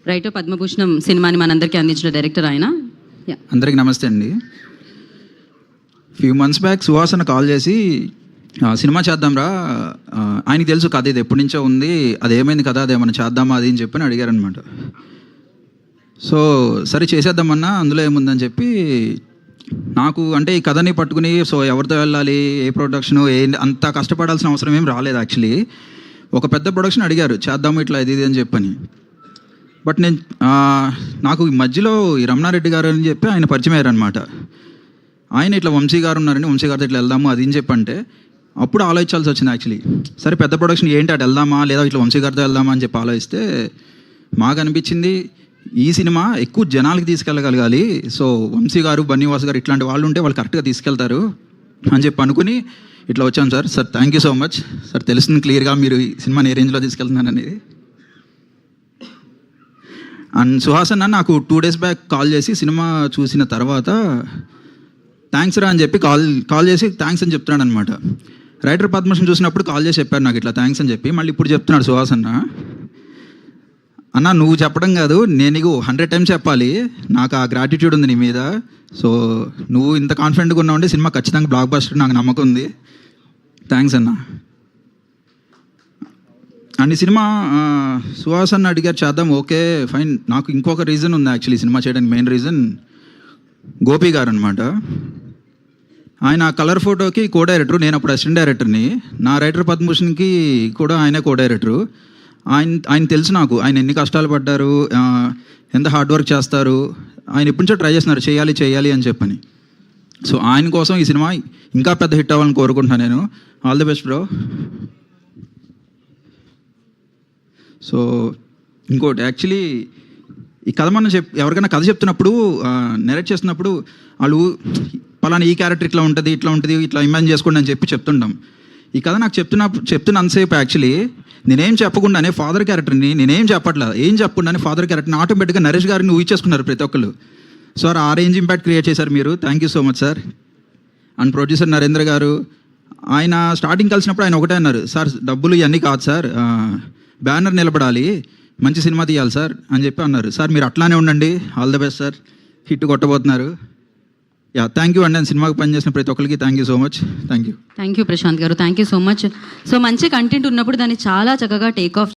Writer పద్మభూషణం సినిమాని మనందరికీ అందించిన డైరెక్టర్ ఆయన. అందరికీ నమస్తే అండి. ఫ్యూ మంత్స్ బ్యాక్ సుహాసన కాల్ చేసి సినిమా చేద్దాంరా, ఆయనకి తెలుసు కథ ఇది ఎప్పటి నుంచో ఉంది, అది ఏమైంది కదా, అదేమన్నా చేద్దామా అది అని చెప్పి అడిగారనమాట. సో సరే చేసేద్దామన్నా, అందులో ఏముందని చెప్పి నాకు అంటే ఈ కథని పట్టుకుని సో ఎవరితో వెళ్ళాలి, ఏ ప్రొడక్షన్, అంత కష్టపడాల్సిన అవసరం ఏం రాలేదు. యాక్చువల్లీ ఒక పెద్ద ప్రొడక్షన్ అడిగారు చేద్దాము ఇట్లా ఇది అని చెప్పని. బట్ నేను నాకు ఈ మధ్యలో ఈ రమణారెడ్డి గారు అని చెప్పి ఆయన పరిచయం అయ్యారనమాట. ఆయన ఇట్లా వంశీ గారు ఉన్నారండి, వంశీ గారితో ఇట్లా వెళ్దాము అది అని చెప్పంటే అప్పుడు ఆలోచించాల్సి వచ్చింది. యాక్చువల్లీ సరే పెద్ద ప్రొడక్షన్ ఏంటి, అటు వెళ్దామా లేదా ఇట్లా వంశీ గారితో వెళ్దామా అని చెప్పి ఆలోచిస్తే మాకు అనిపించింది ఈ సినిమా ఎక్కువ జనాలకి తీసుకెళ్ళగలగాలి. సో వంశీ గారు, బన్నీవాస్ గారు ఇట్లాంటి వాళ్ళు ఉంటే వాళ్ళు కరెక్ట్గా తీసుకెళ్తారు అని చెప్పి అనుకుని ఇట్లా వచ్చాను sir. Sir thank you so much sir, తెలుస్తుంది క్లియర్గా మీరు ఈ సినిమాని ఏ రేంజ్లో తీసుకెళ్తున్నాను అనేది. అండ్ సుహాసన్ నాకు 2 days బ్యాక్ కాల్ చేసి సినిమా చూసిన తర్వాత థ్యాంక్స్ రా అని చెప్పి కాల్ చేసి థ్యాంక్స్ అని చెప్తున్నాడు అనమాట. రైటర్ పద్మభూషణం చూసినప్పుడు కాల్ చేసి చెప్పారు నాకు ఇట్లా థ్యాంక్స్ అని చెప్పి. మళ్ళీ ఇప్పుడు చెప్తున్నాడు సుహాసన్న, అన్న నువ్వు చెప్పడం కాదు, నేను నీకు 100 times చెప్పాలి, నాకు ఆ గ్రాటిట్యూడ్ ఉంది నీ మీద. సో నువ్వు ఇంత కాన్ఫిడెంట్గా ఉన్నావంటే సినిమా ఖచ్చితంగా బ్లాక్ బస్టర్, నాకు నమ్మకం ఉంది. థ్యాంక్స్ అన్న. అండ్ ఈ సినిమా సుహాసన్ అడిగారు చేద్దాం, ఓకే ఫైన్. నాకు ఇంకొక రీజన్ ఉంది యాక్చువల్లీ సినిమా చేయడానికి. మెయిన్ రీజన్ గోపి గారు అనమాట. ఆయన కలర్ ఫోటోకి కో డైరెక్టర్, నేను అప్పుడు అసిస్టెంట్ డైరెక్టర్ని. నా రైటర్ పద్మభూషణ్కి కూడా ఆయనే కో డైరెక్టరు. ఆయన తెలుసు నాకు, ఆయన ఎన్ని కష్టాలు పడ్డారు, ఎంత హార్డ్ వర్క్ చేస్తారు. ఆయన ఎప్పటి నుంచో ట్రై చేస్తున్నారు చేయాలి అని చెప్పని. సో ఆయన కోసం ఈ సినిమా ఇంకా పెద్ద హిట్ అవ్వాలని కోరుకుంటున్నాను నేను. All the best bro. So ఇంకోటి యాక్చువల్లీ ఈ కథ మనం ఎవరికైనా కథ చెప్తున్నప్పుడు, నెరేట్ చేస్తున్నప్పుడు వాళ్ళు పలానా ఈ క్యారెక్టర్ ఇట్లా ఉంటుంది ఇట్లా ఇమాజిన్ చేసుకోండి అని చెప్పి చెప్తుంటాం. ఈ కథ నాకు చెప్తున్నంతసేపు యాక్చువల్లీ నేనేం చెప్పకుండానే ఫాదర్ క్యారెక్టర్ని నేనేం చెప్పట్లేదు, ఏం చెప్పకుండానే ఫాదర్ క్యారెక్టర్ని ఆటోమేటిక్గా నరేష్ గారిని ఊహించేసుకున్నారు ప్రతి ఒక్కళ్ళు. సార్ ఆ రేంజ్ ఇంపాక్ట్ క్రియేట్ చేశారు మీరు, thank you so much sir. And producer Narendra గారు, ఆయన స్టార్టింగ్ కలిసినప్పుడు ఆయన ఒకటే అన్నారు, సార్ డబ్బులు ఇవన్నీ కాదు సార్, బ్యానర్ నిలబడాలి, మంచి సినిమా తీయాలి సార్ అని చెప్పి అన్నారు. సార్ మీరు అట్లానే ఉండండి, all the best sir, hit కొట్టబోతున్నారు. థ్యాంక్ యూ అండి. నేను సినిమాకి పనిచేసిన ప్రతి ఒక్కరికి thank you so much. Thank you Prashanth garu, thank you so much. So మంచి కంటెంట్ ఉన్నప్పుడు దాన్ని చాలా చక్కగా టేక్ ఆఫ్